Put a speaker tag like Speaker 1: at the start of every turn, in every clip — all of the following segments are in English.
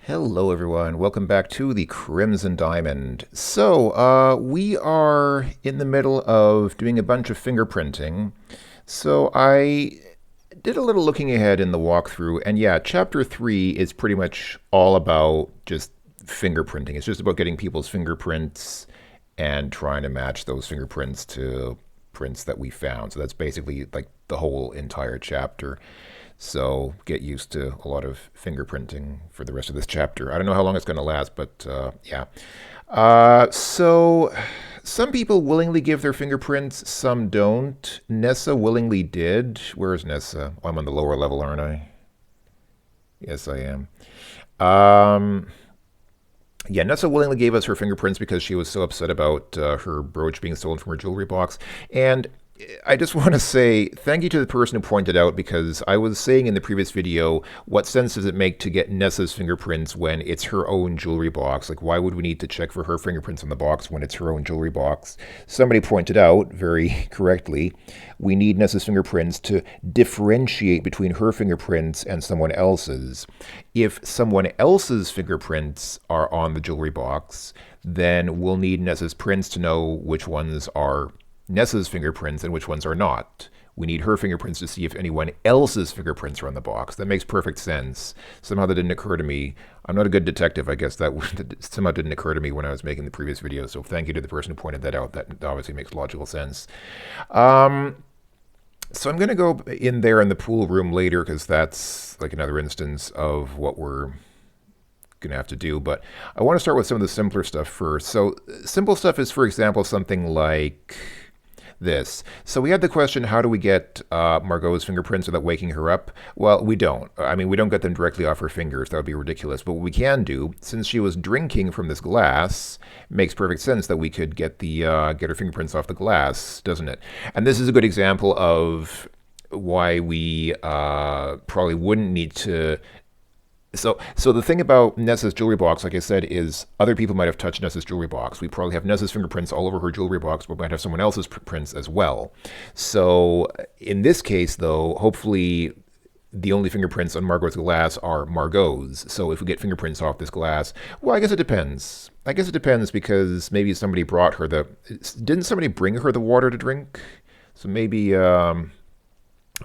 Speaker 1: Hello everyone, welcome back to the Crimson Diamond. We are in the middle of doing a bunch of fingerprinting. So I did a little looking ahead in the walkthrough, and yeah, chapter 3 is pretty much all about just fingerprinting. It's just about getting people's fingerprints and trying to match those fingerprints to prints that we found. So that's basically like the whole entire chapter. So get used to a lot of fingerprinting for the rest of this chapter. I don't know how long it's going to last, but yeah. So some people willingly give their fingerprints, some don't. Nessa willingly did. Where's Nessa? Oh, I'm on the lower level, aren't I? Yes, I am. Um, yeah, Nessa willingly gave us her fingerprints because she was so upset about her brooch being stolen from her jewelry box. And I just want to say thank you to the person who pointed out, because I was saying in the previous video, what sense does it make to get Nessa's fingerprints when it's her own jewelry box? Like, why would we need to check for her fingerprints on the box when it's her own jewelry box? Somebody pointed out, very correctly, we need Nessa's fingerprints to differentiate between her fingerprints and someone else's. If someone else's fingerprints are on the jewelry box, then we'll need Nessa's prints to know which ones are Nessa's fingerprints and which ones are not. We need her fingerprints to see if anyone else's fingerprints are on the box. That makes perfect sense. Somehow that didn't occur to me. I'm not a good detective. I guess that somehow didn't occur to me when I was making the previous video. So thank you to the person who pointed that out. That obviously makes logical sense. So I'm going to go in there in the pool room later, because that's like another instance of what we're going to have to do. But I want to start with some of the simpler stuff first. So simple stuff is, for example, something like this. So we had the question, how do we get Margot's fingerprints without waking her up? Well, we don't. I mean, we don't get them directly off her fingers. That would be ridiculous. But what we can do, since she was drinking from this glass, makes perfect sense that we could get her fingerprints off the glass, doesn't it? And this is a good example of why we probably wouldn't need to. So the thing about Nessa's jewelry box, like I said, is other people might have touched Nessa's jewelry box. We probably have Nessa's fingerprints all over her jewelry box, but we might have someone else's prints as well. So in this case, though, hopefully the only fingerprints on Margot's glass are Margot's. So if we get fingerprints off this glass, well, I guess it depends. I guess it depends, because maybe somebody brought her didn't somebody bring her the water to drink? So maybe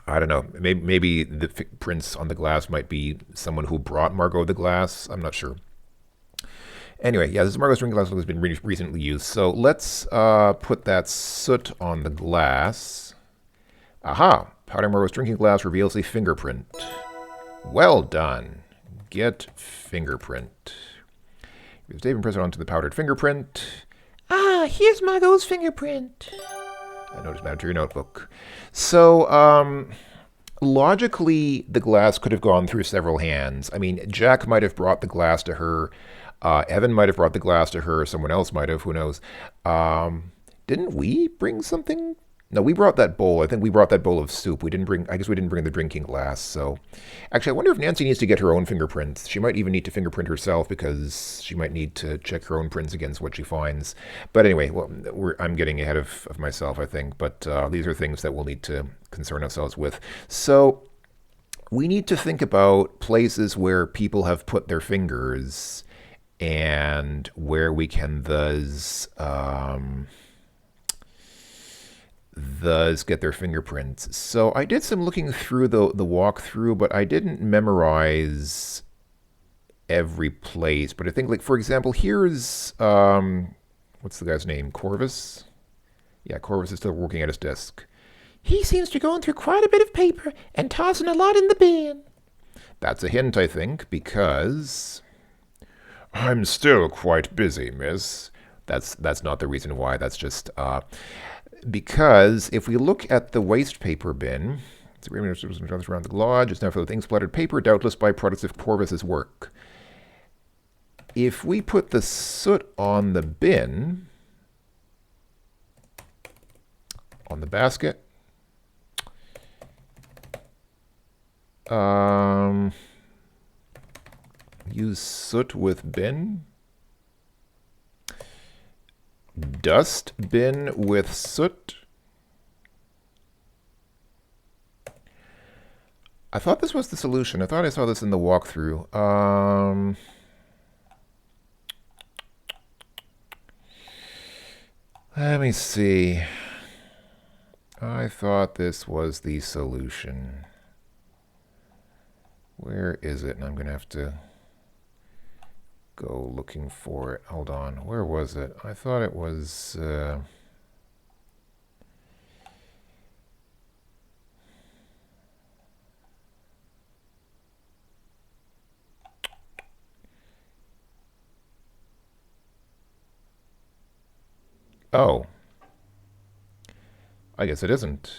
Speaker 1: I don't know. Maybe the prints on the glass might be someone who brought Margot the glass. I'm not sure. Anyway, yeah, this Margot's drinking glass has been recently used. So let's put that soot on the glass. Aha! Powder Margot's drinking glass reveals a fingerprint. Well done. Get fingerprint. Use Dave and press it onto the powdered fingerprint. Ah, here's Margot's fingerprint. I noticed that to your notebook. So, logically, the glass could have gone through several hands. I mean, Jack might have brought the glass to her. Evan might have brought the glass to her. Someone else might have. Who knows? Didn't we bring something? No, we brought that bowl. I think we brought that bowl of soup. We didn't bring. I guess we didn't bring the drinking glass. So, actually, I wonder if Nancy needs to get her own fingerprints. She might even need to fingerprint herself, because she might need to check her own prints against what she finds. But anyway, well, I'm getting ahead of myself, I think. But these are things that we'll need to concern ourselves with. So we need to think about places where people have put their fingers, and where we can thus get their fingerprints. So I did some looking through the walkthrough, but I didn't memorize every place. But I think, like, for example, here's what's the guy's name? Corvus? Yeah, Corvus is still working at his desk. He seems to be going through quite a bit of paper and tossing a lot in the bin. That's a hint, I think, because I'm still quite busy, miss. That's not the reason why. That's just because if we look at the waste paper bin, it's around the lodge. It's now filled with ink-splattered paper, doubtless byproducts of Corvus's work. If we put the soot on the bin, on the basket, use soot with bin. Dust bin with soot. I thought this was the solution. I thought I saw this in the walkthrough. Let me see. I thought this was the solution. Where is it? And I'm going to have to go looking for it. Hold on. Where was it? I thought it was... Oh. I guess it isn't.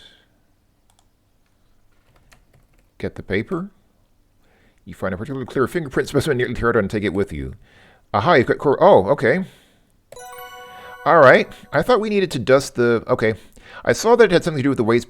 Speaker 1: Get the paper. You find a particularly clear fingerprint specimen nearly tear it out and take it with you. Aha, you've got oh, okay. Alright. I thought we needed to dust the... Okay. I saw that it had something to do with the waste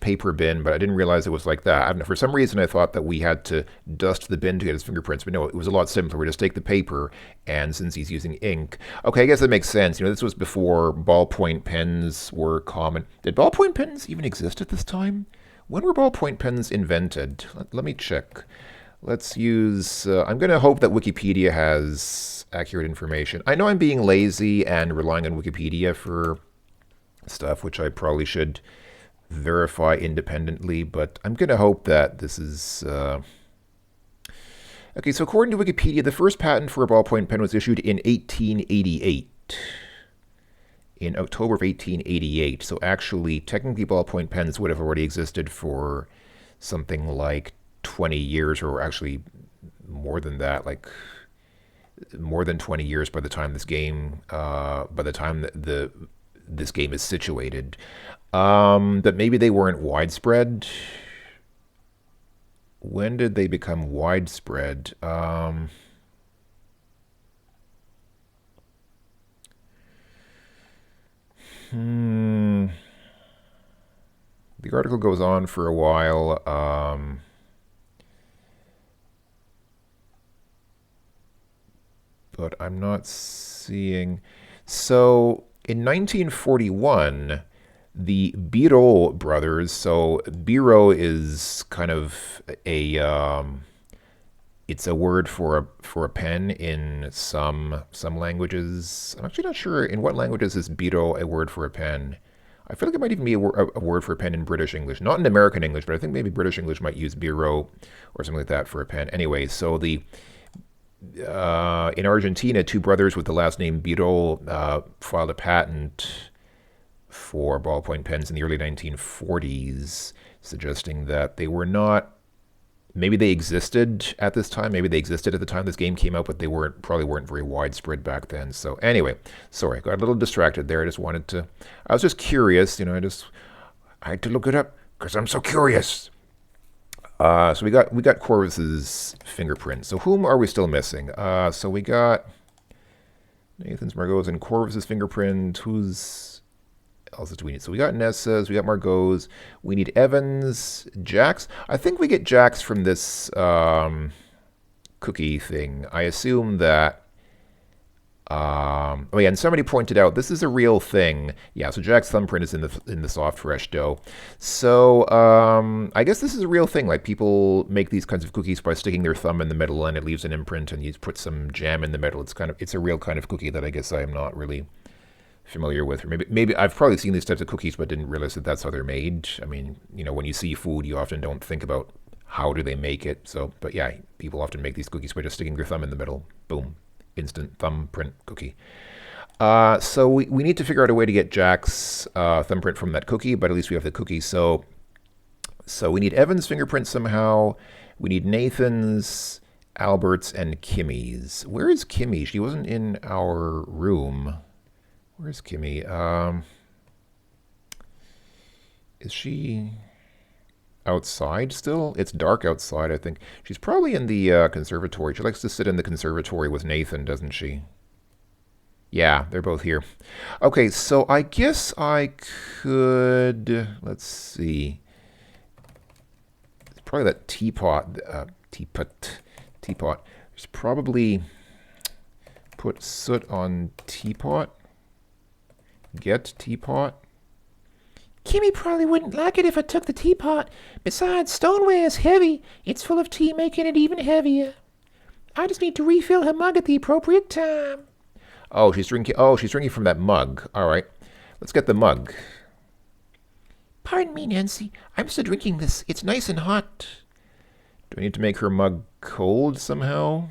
Speaker 1: paper bin, but I didn't realize it was like that. I don't know, for some reason I thought that we had to dust the bin to get his fingerprints, but no, it was a lot simpler. We just take the paper, and since he's using ink... Okay, I guess that makes sense. You know, this was before ballpoint pens were common. Did ballpoint pens even exist at this time? When were ballpoint pens invented? Let me check. Let's use... I'm going to hope that Wikipedia has accurate information. I know I'm being lazy and relying on Wikipedia for stuff, which I probably should verify independently, but I'm going to hope that this is... Okay, so according to Wikipedia, the first patent for a ballpoint pen was issued in 1888. In October of 1888. So actually, technically, ballpoint pens would have already existed for something like 20 years, or actually more than that, like more than 20 years by the time this game, this game is situated. But maybe they weren't widespread. When did they become widespread? The article goes on for a while. But I'm not seeing... So, in 1941, the Biro brothers, so Biro is kind of a... it's a word for a pen in some languages. I'm actually not sure in what languages is Biro a word for a pen. I feel like it might even be a word for a pen in British English. Not in American English, but I think maybe British English might use Biro or something like that for a pen. Anyway, so the... in Argentina, two brothers with the last name Biro filed a patent for ballpoint pens in the early 1940s, suggesting that they were not... Maybe they existed at this time. Maybe they existed at the time this game came out, but they probably weren't very widespread back then. So anyway, sorry, got a little distracted there. I just wanted to... I was just curious, you know, I had to look it up because I'm so curious. So we got Corvus's fingerprint. So whom are we still missing? So we got Nathan's, Margot's, and Corvus's fingerprint. Who's else do we need? So we got Nessa's, we got Margot's. We need Evan's, Jack's. I think we get Jack's from this cookie thing. I assume that... oh yeah, and somebody pointed out this is a real thing. Yeah, so Jack's thumbprint is in the soft fresh dough. So I guess this is a real thing. Like people make these kinds of cookies by sticking their thumb in the middle, and it leaves an imprint, and you put some jam in the middle. It's a real kind of cookie that I guess I am not really familiar with. Or maybe I've probably seen these types of cookies, but didn't realize that that's how they're made. I mean, you know, when you see food, you often don't think about how do they make it. So, but yeah, people often make these cookies by just sticking their thumb in the middle. Boom. Instant thumbprint cookie. So we need to figure out a way to get Jack's thumbprint from that cookie, but at least we have the cookie. So we need Evan's fingerprint somehow. We need Nathan's, Albert's, and Kimmy's. Where is Kimmy? She wasn't in our room. Where's Kimmy? Is she outside still? It's dark outside, I think. She's probably in the conservatory. She likes to sit in the conservatory with Nathan, doesn't she? Yeah, they're both here. Okay, so I guess I could... Let's see. It's probably that teapot. Teapot. Just probably put soot on teapot. Get teapot.
Speaker 2: Kimmy probably wouldn't like it if I took the teapot. Besides, stoneware is heavy. It's full of tea, making it even heavier. I just need to refill her mug at the appropriate time.
Speaker 1: Oh, she's drinking from that mug. All right. Let's get the mug.
Speaker 2: Pardon me, Nancy. I'm still drinking this. It's nice and hot.
Speaker 1: Do I need to make her mug cold somehow?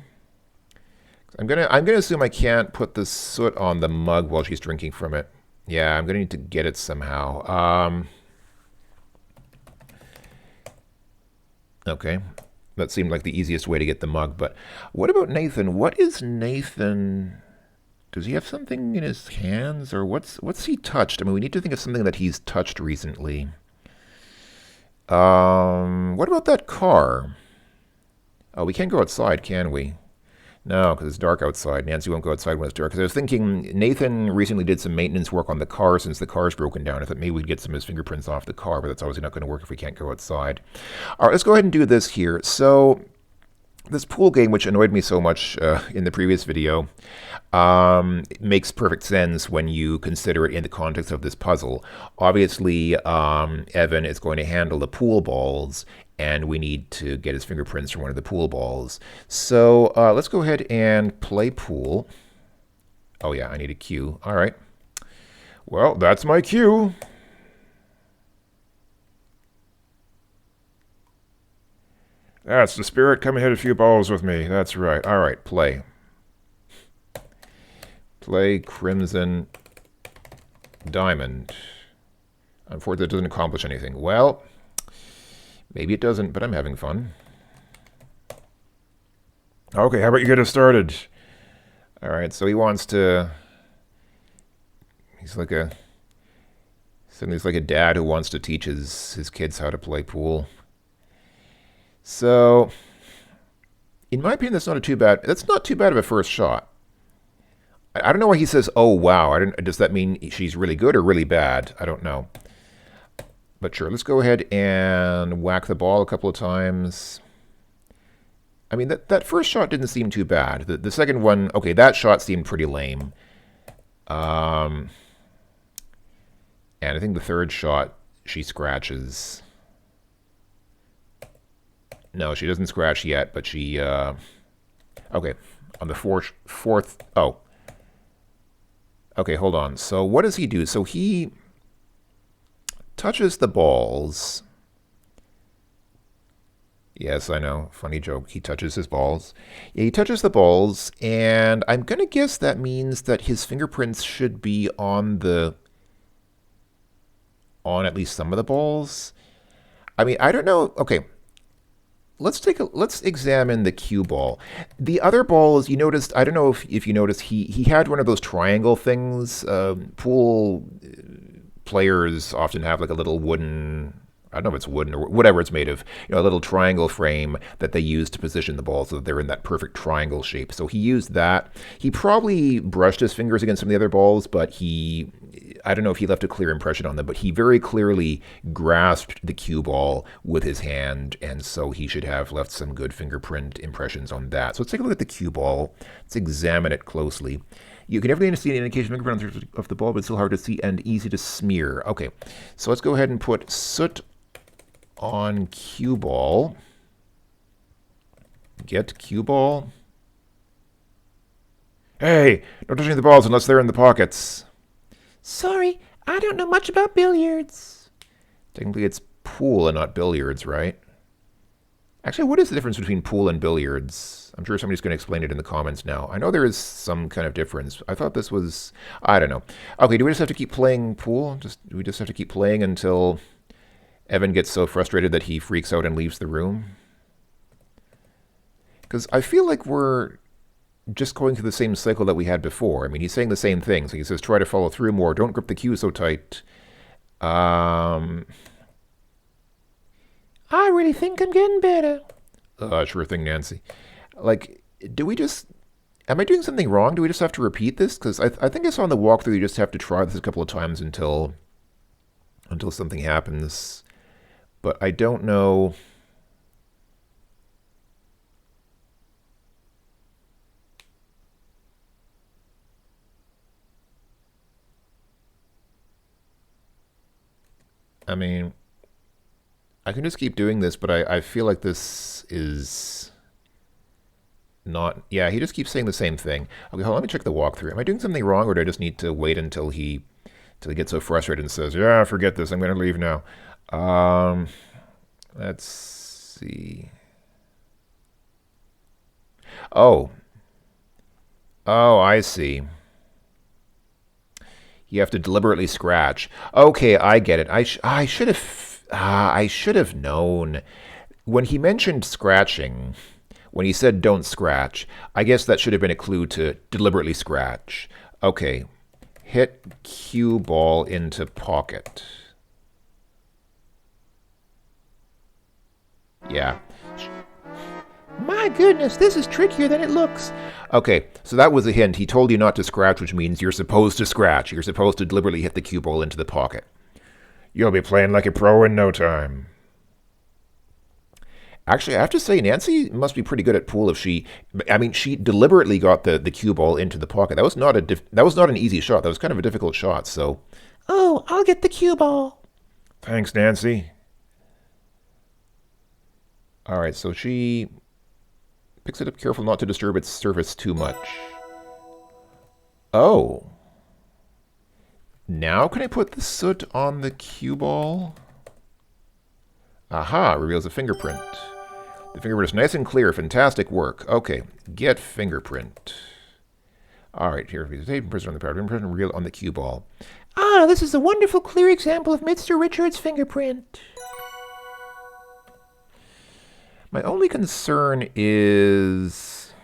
Speaker 1: I'm gonna assume I can't put the soot on the mug while she's drinking from it. Yeah, I'm gonna need to get it somehow. Okay. That seemed like the easiest way to get the mug, but what about Nathan? What is Nathan? Does he have something in his hands, or what's he touched? I mean, we need to think of something that he's touched recently. What about that car? Oh, we can't go outside, can we? No, because it's dark outside. Nancy won't go outside when it's dark. Because I was thinking Nathan recently did some maintenance work on the car since the car's broken down. I thought maybe we'd get some of his fingerprints off the car, but that's obviously not going to work if we can't go outside. All right, let's go ahead and do this here. So this pool game, which annoyed me so much in the previous video, it makes perfect sense when you consider it in the context of this puzzle. Obviously, Evan is going to handle the pool balls, and we need to get his fingerprints from one of the pool balls. So let's go ahead and play pool. Oh yeah, I need a cue. All right. Well, that's my cue. That's the spirit. Come and hit a few balls with me. That's right. All right, play. Play Crimson Diamond. Unfortunately, it doesn't accomplish anything. Well, maybe it doesn't, but I'm having fun. Okay, how about you get us started? All right, so he wants to... He's like a dad who wants to teach his kids how to play pool. So, in my opinion, that's not too bad of a first shot. I don't know why he says, "Oh wow." Does that mean she's really good or really bad? I don't know. But sure, let's go ahead and whack the ball a couple of times. I mean, that first shot didn't seem too bad. The second one, okay, that shot seemed pretty lame. And I think the third shot, she scratches. No, she doesn't scratch yet, but she, okay, on the fourth, oh. Okay, hold on. So what does he do? So he touches the balls. Yes, I know, funny joke. He touches his balls. Yeah, he touches the balls, and I'm going to guess that means that his fingerprints should be on at least some of the balls. I mean, I don't know. Okay. Let's examine the cue ball. The other balls, you noticed, I don't know if you noticed, he had one of those triangle things. Pool players often have like a little wooden, I don't know if it's wooden or whatever it's made of, a little triangle frame that they use to position the ball so that they're in that perfect triangle shape. So he used that. He probably brushed his fingers against some of the other balls, but I don't know if he left a clear impression on them, but he very clearly grasped the cue ball with his hand, and so he should have left some good fingerprint impressions on that. So let's take a look at the cue ball. Let's examine it closely. You can definitely see an indication of fingerprint of the ball, but it's still hard to see and easy to smear. Okay, so let's go ahead and put soot on cue ball. Get cue ball. Hey, don't touch any of the balls unless they're in the pockets.
Speaker 2: Sorry, I don't know much about billiards.
Speaker 1: Technically, it's pool and not billiards, right? Actually, what is the difference between pool and billiards? I'm sure somebody's going to explain it in the comments now. I know there is some kind of difference. I thought this was... I don't know. Okay, do we just have to keep playing pool? Do we just have to keep playing until Evan gets so frustrated that he freaks out and leaves the room? Because I feel like we're just going through the same cycle that we had before. I mean, he's saying the same things. He says, try to follow through more. Don't grip the cue so tight.
Speaker 2: I really think I'm getting better.
Speaker 1: Sure thing, Nancy. Like, am I doing something wrong? Do we just have to repeat this? Because I think I saw on the walkthrough you just have to try this a couple of times until something happens. But I don't know... I mean, I can just keep doing this, but I feel like this is not... Yeah, he just keeps saying the same thing. Okay, hold on, let me check the walkthrough. Am I doing something wrong, or do I just need to wait until he till he gets so frustrated and says, "Yeah, forget this. I'm going to leave now." Um, let's see. Oh, oh, I see. You have to deliberately scratch. Okay, I get it. I should have known. When he mentioned scratching, when he said don't scratch, I guess that should have been a clue to deliberately scratch. Okay, hit cue ball into pocket. Yeah.
Speaker 2: My goodness, this is trickier than it looks.
Speaker 1: Okay, so that was a hint. He told you not to scratch, which means you're supposed to scratch. You're supposed to deliberately hit the cue ball into the pocket. You'll be playing like a pro in no time. Actually, I have to say, Nancy must be pretty good at pool if she deliberately got the cue ball into the pocket. That was not an easy shot. That was kind of a difficult shot, so.
Speaker 2: Oh, I'll get the cue ball.
Speaker 1: Thanks, Nancy. All right, so she picks it up, careful not to disturb its surface too much. Oh. Now can I put the soot on the cue ball? Aha, reveals a fingerprint. The fingerprint is nice and clear. Fantastic work. Okay, get fingerprint. All right, here is the tape imprint on the powder imprint real on the cue ball.
Speaker 2: Ah, this is a wonderful, clear example of Mr. Richards' fingerprint.
Speaker 1: My only concern is...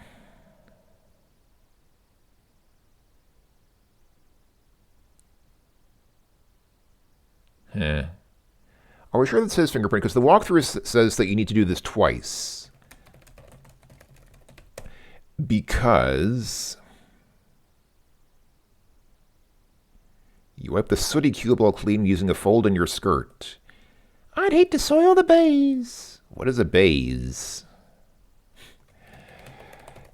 Speaker 1: Are we sure that's his fingerprint? Because the walkthrough says that you need to do this twice. Because you wipe the sooty cue ball clean using a fold in your skirt.
Speaker 2: I'd hate to soil the baize.
Speaker 1: What is a baize?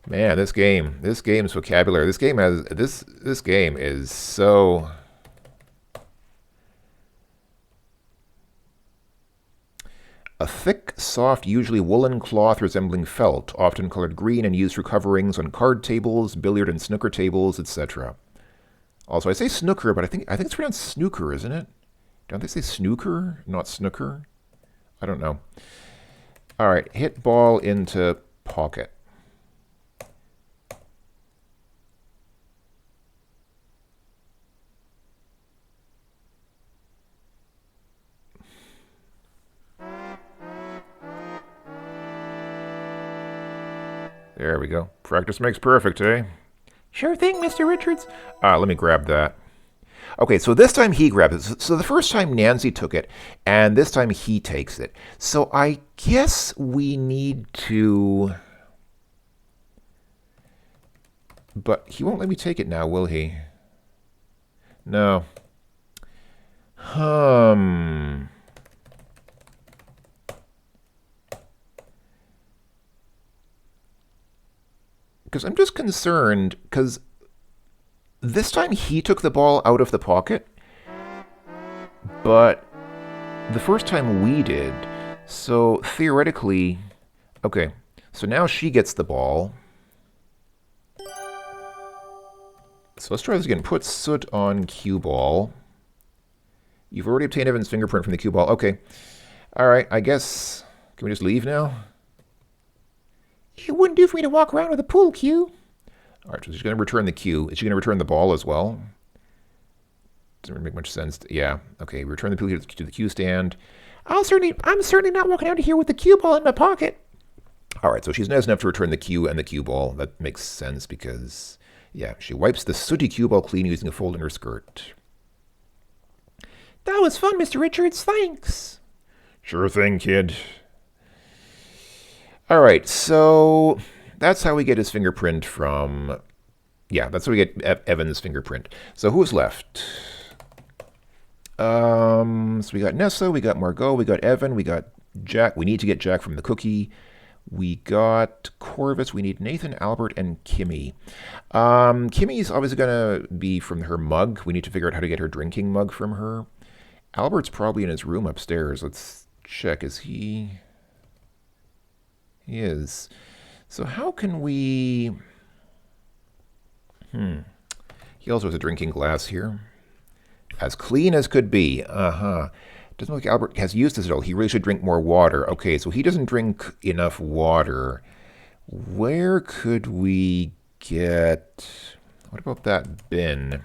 Speaker 1: Man, this game's vocabulary. This game is so... A thick, soft, usually woolen cloth resembling felt, often colored green and used for coverings on card tables, billiard and snooker tables, etc. Also, I say snooker, but I think it's pronounced snooker, isn't it? Don't they say snooker, not snooker? I don't know. All right, hit ball into pocket. There we go. Practice makes perfect, eh?
Speaker 2: Sure thing, Mr. Richards.
Speaker 1: Let me grab that. Okay, so this time he grabs it. So the first time Nancy took it, and this time he takes it. So I guess we need to... But he won't let me take it now, will he? No. Because I'm just concerned, because this time he took the ball out of the pocket, but the first time we did. So theoretically, okay, so now she gets the ball. So let's try this again. Put soot on cue ball. You've already obtained Evan's fingerprint from the cue ball. Okay. All right, I guess, can we just leave now?
Speaker 2: It wouldn't do for me to walk around with a pool cue.
Speaker 1: All right, so she's going to return the cue. Is she going to return the ball as well? Doesn't really make much sense. Yeah, okay, return the cue to the cue stand.
Speaker 2: I'm certainly not walking out of here with the cue ball in my pocket.
Speaker 1: All right, so she's nice enough to return the cue and the cue ball. That makes sense because, yeah, she wipes the sooty cue ball clean using a fold in her skirt.
Speaker 2: That was fun, Mr. Richards. Thanks.
Speaker 1: Sure thing, kid. All right, so that's how we get his fingerprint from... Yeah, that's how we get Evan's fingerprint. So who's left? So we got Nessa, we got Margot, we got Evan, we got Jack. We need to get Jack from the cookie. We got Corvus. We need Nathan, Albert, and Kimmy. Kimmy's obviously going to be from her mug. We need to figure out how to get her drinking mug from her. Albert's probably in his room upstairs. Let's check. Is he... He is. So how can we... He also has a drinking glass here. As clean as could be. Uh-huh. Doesn't look like Albert has used this at all. He really should drink more water. Okay, so he doesn't drink enough water. Where could we get... What about that bin?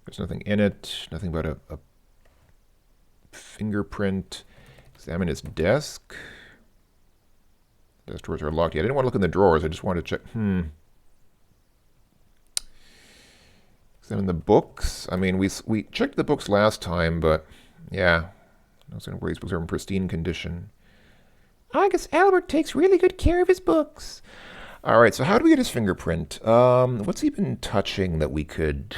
Speaker 1: There's nothing in it. Nothing but a fingerprint. Examine his desk. Desk drawers are locked. Yeah, I didn't want to look in the drawers. I just wanted to check. Examine the books. I mean, we checked the books last time, but yeah. I was going to these books are in pristine condition.
Speaker 2: I guess Albert takes really good care of his books.
Speaker 1: All right, so how do we get his fingerprint? What's he been touching that we could...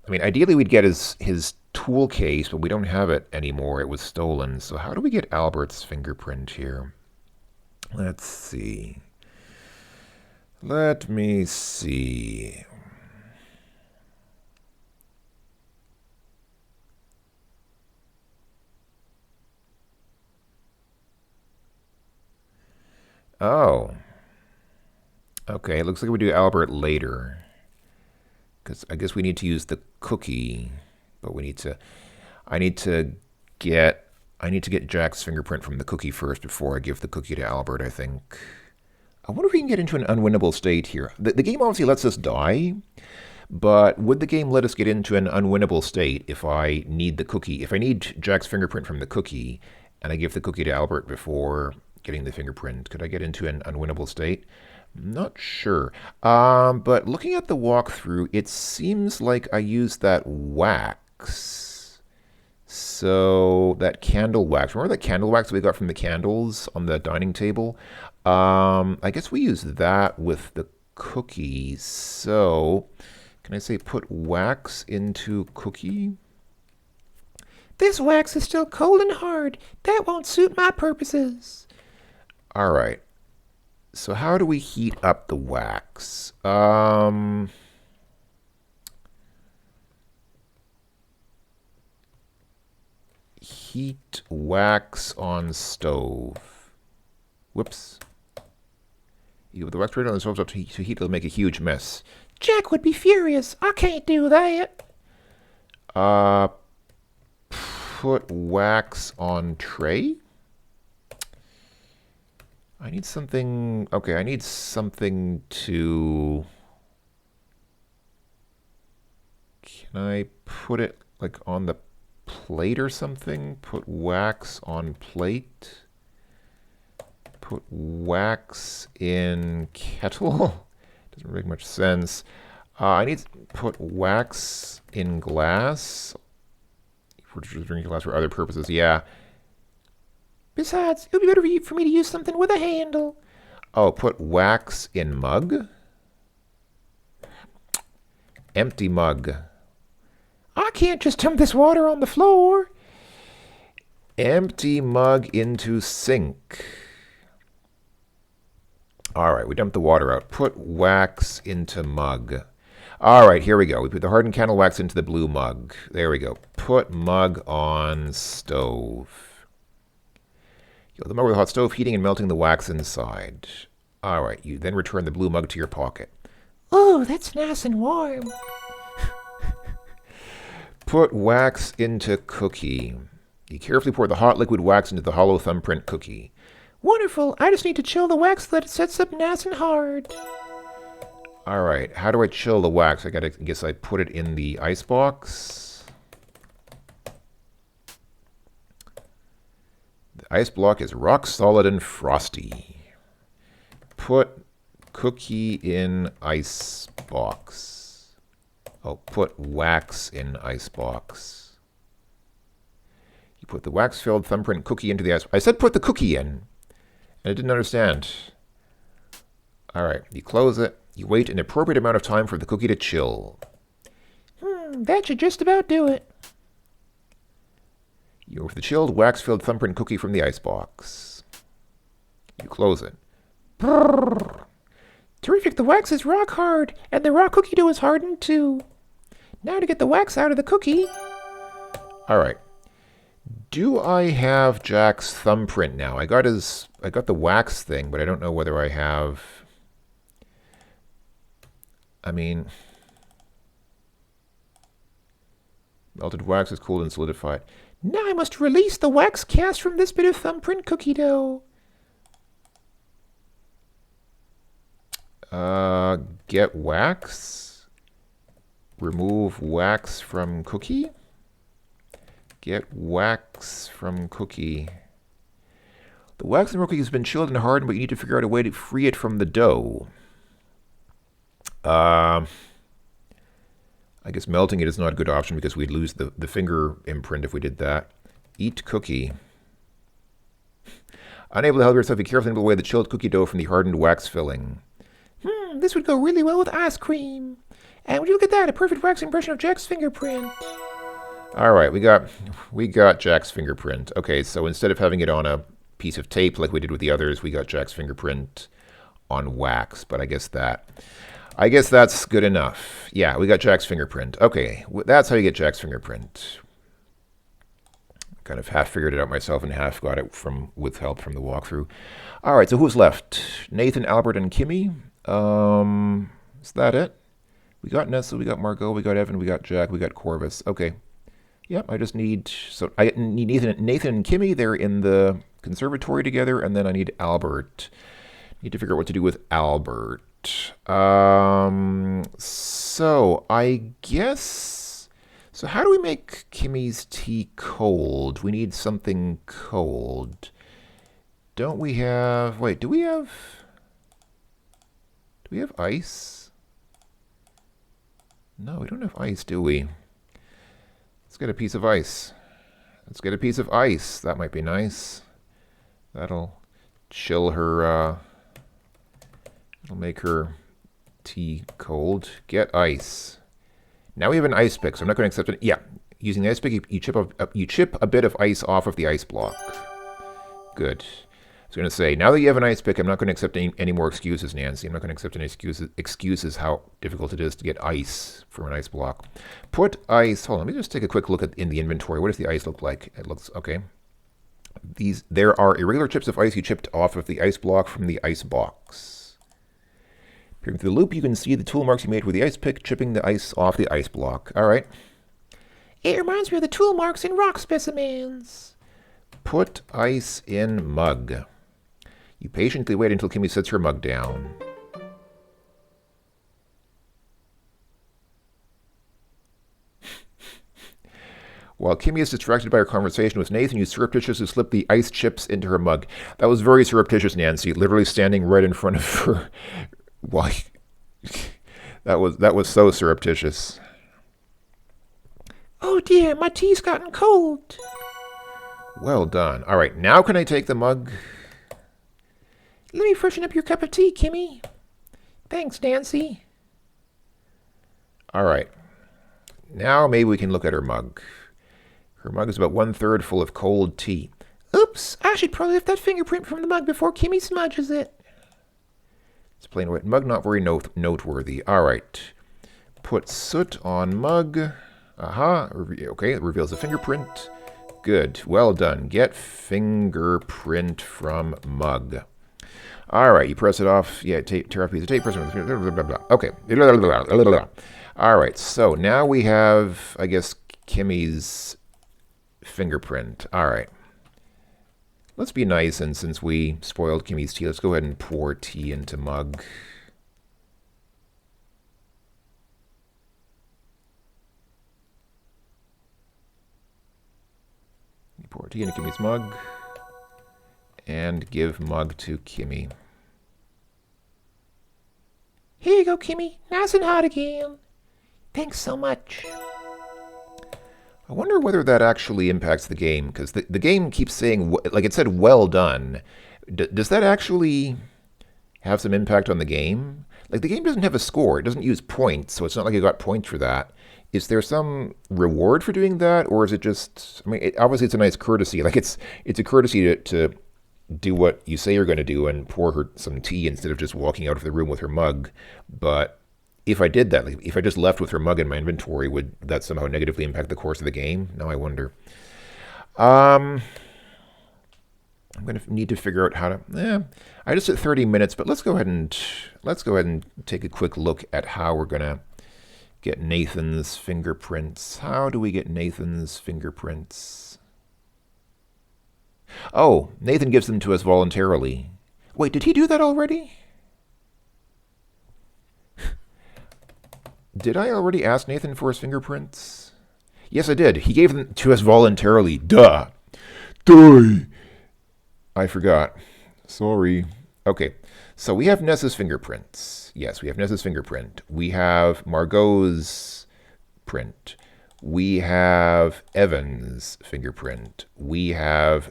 Speaker 1: I mean, ideally we'd get his tool case, but we don't have it anymore. It was stolen. So how do we get Albert's fingerprint here? Let's see. Let me see. Oh. Okay, it looks like we do Albert later. Because I guess we need to use the cookie, but we need to... I need to get Jack's fingerprint from the cookie first before I give the cookie to Albert, I think. I wonder if we can get into an unwinnable state here. The game obviously lets us die, but would the game let us get into an unwinnable state if I need the cookie? If I need Jack's fingerprint from the cookie, and I give the cookie to Albert before getting the fingerprint, could I get into an unwinnable state? Not sure. But looking at the walkthrough, it seems like I used that wax. So that candle wax. Remember that candle wax that we got from the candles on the dining table? I guess we used that with the cookie. So can I say put wax into cookie?
Speaker 2: This wax is still cold and hard. That won't suit my purposes.
Speaker 1: All right. So how do we heat up the wax? Heat wax on stove. Whoops. You put the wax right on the stove to heat, it'll make a huge mess.
Speaker 2: Jack would be furious. I can't do that.
Speaker 1: Put wax on tray? I need something... Okay, I need something to... Can I put it, like, on the plate or something? Put wax on plate? Put wax in kettle? Doesn't make much sense. I need to put wax in glass. For drinking glass for other purposes, yeah.
Speaker 2: Besides, it would be better for me to use something with a handle.
Speaker 1: Oh, put wax in mug? Empty mug.
Speaker 2: I can't just dump this water on the floor.
Speaker 1: Empty mug into sink. All right, we dumped the water out. Put wax into mug. All right, here we go. We put the hardened candle wax into the blue mug. There we go. Put mug on stove. The mug with a hot stove, heating and melting the wax inside. All right, you then return the blue mug to your pocket.
Speaker 2: Oh, that's nice and warm.
Speaker 1: Put wax into cookie. You carefully pour the hot liquid wax into the hollow thumbprint cookie.
Speaker 2: Wonderful. I just need to chill the wax so that it sets up nice and hard.
Speaker 1: All right, how do I chill the wax? I guess I put it in the ice box. The ice block is rock solid and frosty. Put cookie in ice box. Oh, put wax in ice box. You put the wax-filled thumbprint cookie into the ice. I said put the cookie in, and I didn't understand. All right, you close it. You wait an appropriate amount of time for the cookie to chill.
Speaker 2: That should just about do it.
Speaker 1: You remove the chilled, wax-filled thumbprint cookie from the icebox. You close it.
Speaker 2: Brrr. Terrific, the wax is rock hard, and the raw cookie dough is hardened too. Now to get the wax out of the cookie.
Speaker 1: All right. Do I have Jack's thumbprint now? I got the wax thing, but I don't know whether I have... I mean, melted wax is cooled and solidified.
Speaker 2: Now I must release the wax cast from this bit of thumbprint cookie dough.
Speaker 1: Get wax. Remove wax from cookie. Get wax from cookie. The wax in the cookie has been chilled and hardened, but you need to figure out a way to free it from the dough. I guess melting it is not a good option because we'd lose the finger imprint if we did that. Eat cookie. Unable to help yourself, be careful to nibble away the chilled cookie dough from the hardened wax filling.
Speaker 2: This would go really well with ice cream. And would you look at that, a perfect wax impression of Jack's fingerprint.
Speaker 1: All right, we got Jack's fingerprint. Okay, so instead of having it on a piece of tape like we did with the others, we got Jack's fingerprint on wax. But I guess that's good enough. Yeah, we got Jack's fingerprint. Okay, that's how you get Jack's fingerprint. Kind of half figured it out myself and half got it with help from the walkthrough. All right, so who's left? Nathan, Albert, and Kimmy. Is that it? We got Nessa, we got Margot, we got Evan, we got Jack, we got Corvus. Okay. Yep, I need Nathan and Kimmy. They're in the conservatory together, and then I need Albert. Need to figure out what to do with Albert. So I guess. So how do we make Kimmy's tea cold? We need something cold. Don't we have? Wait, do we have ice? No, we don't have ice, do we? Let's get a piece of ice. That might be nice. That'll chill her. It'll make her tea cold. Get ice. Now we have an ice pick, so I'm not going to accept it. Yeah, using the ice pick, you chip a bit of ice off of the ice block. Good. I was going to say, now that you have an ice pick, I'm not going to accept any more excuses, Nancy. I'm not going to accept any excuses how difficult it is to get ice from an ice block. Put ice. Hold on, let me just take a quick look in the inventory. What does the ice look like? It looks okay. There are irregular chips of ice you chipped off of the ice block from the ice box. Peering through the loop, you can see the tool marks you made with the ice pick, chipping the ice off the ice block. All right.
Speaker 2: It reminds me of the tool marks in rock specimens.
Speaker 1: Put ice in mug. You patiently wait until Kimmy sets her mug down. While Kimmy is distracted by her conversation with Nathan, you surreptitiously slip the ice chips into her mug. That was very surreptitious, Nancy, literally standing right in front of her. Why? That was so surreptitious.
Speaker 2: Oh dear, my tea's gotten cold.
Speaker 1: Well done. All right, now can I take the mug?
Speaker 2: Let me freshen up your cup of tea, Kimmy. Thanks, Nancy.
Speaker 1: All right. Now maybe we can look at her mug. Her mug is about 1/3 full of cold tea.
Speaker 2: Oops, I should probably lift that fingerprint from the mug before Kimmy smudges it.
Speaker 1: It's plain white mug, not very noteworthy. All right. Put soot on mug. Aha. Okay, it reveals a fingerprint. Good. Well done. Get fingerprint from mug. All right, you press it off. Yeah, tear off a piece of tape. Press it. Blah, blah, blah. Okay. All right, so now we have, I guess, Kimmy's fingerprint. All right. Let's be nice, and since we spoiled Kimmy's tea, let's go ahead and pour tea into mug. Pour tea into Kimmy's mug. And give mug to Kimmy.
Speaker 2: Here you go, Kimmy. Nice and hot again. Thanks so much.
Speaker 1: I wonder whether that actually impacts the game, because the game keeps saying, like it said, well done. Does that actually have some impact on the game? Like, the game doesn't have a score. It doesn't use points, so it's not like you got points for that. Is there some reward for doing that, or is it just, I mean, obviously it's a nice courtesy. Like, it's a courtesy to do what you say you're going to do and pour her some tea instead of just walking out of the room with her mug. But if I did that, like if I just left with her mug in my inventory, would that somehow negatively impact the course of the game? Now I wonder. I'm going to need to figure out how to. I just hit 30 minutes, but let's go ahead and take a quick look at how we're going to get Nathan's fingerprints. How do we get Nathan's fingerprints? Oh, Nathan gives them to us voluntarily. Wait, did he do that already? Did I already ask Nathan for his fingerprints? Yes, I did. He gave them to us voluntarily. Duh. Duh. I forgot. Sorry. Okay, so we have Nessa's fingerprints. Yes, we have Nessa's fingerprint. We have Margot's print. We have Evan's fingerprint. We have...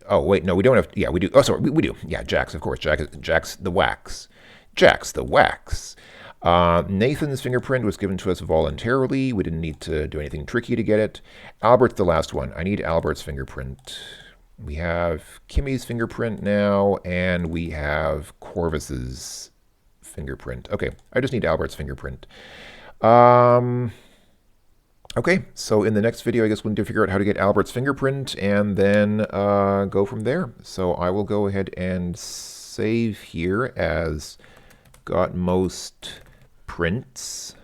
Speaker 1: oh, wait, no, we don't have... Yeah, we do. Oh, sorry, we do. Yeah, Jack's, of course. Jack's the wax. Jack's the wax. Nathan's fingerprint was given to us voluntarily. We didn't need to do anything tricky to get it. Albert's the last one. I need Albert's fingerprint. We have Kimmy's fingerprint now, and we have Corvus's fingerprint. Okay, I just need Albert's fingerprint. Okay, so in the next video, I guess we'll need to figure out how to get Albert's fingerprint and then go from there. So I will go ahead and save here as got most prints.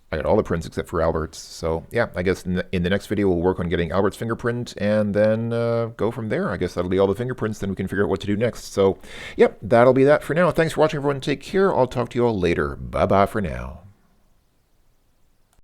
Speaker 1: I got all the prints except for Albert's. So yeah, I guess in the next video, we'll work on getting Albert's fingerprint and then go from there. I guess that'll be all the fingerprints. Then we can figure out what to do next. So yep, that'll be that for now. Thanks for watching, everyone. Take care. I'll talk to you all later. Bye-bye for now.